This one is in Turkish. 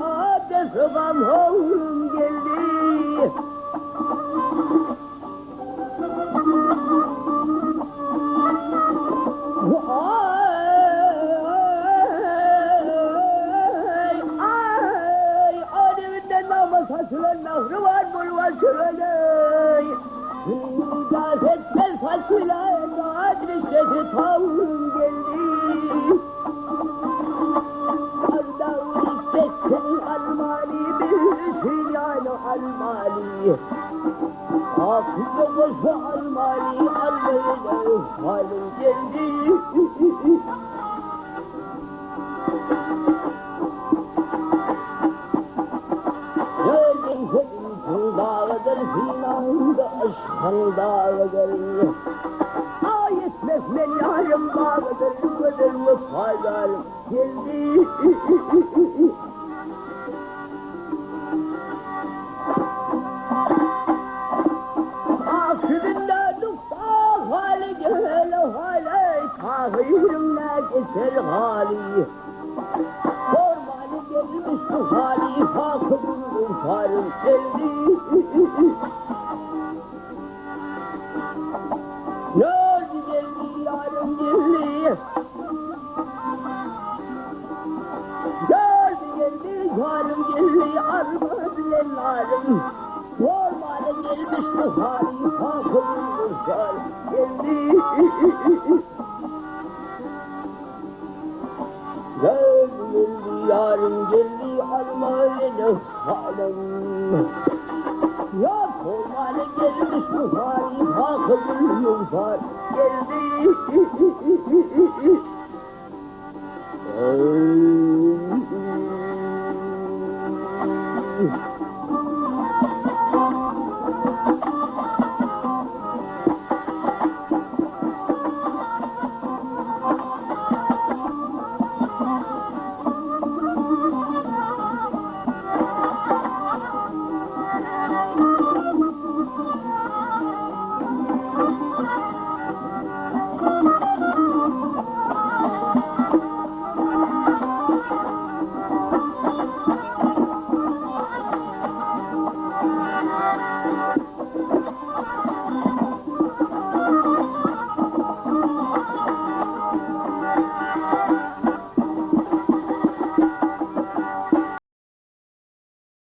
Hadi sıvam oğlum geldi. Saçılan nahri var bulva süreley. Gafetler saçılan adrişeti tavrım geldi. Ardağın işletsin almali bir silyanı almali. Afiyet olsa almali almali halim geldi. Dağıdır finanda aşkın dağıdır. Ayetmez men yarım dağıdır. Gödür mü faydalı geldi. Akşidinde dukta hali gele hali. Tahirimle geçer hali. Ormanı gelmiş bu hali. Fakırın farım geldi. Geldi geldi yarım geldi. Geldi geldi yarım geldi. Armağan ellerim. Ormanı gelmiş bu hali. Fakırın farım geldi. Geldi geldi yarım geldi. Armağan ellerim. Ya kolmane gelmiş bu hali, hakımın yumsar geldi.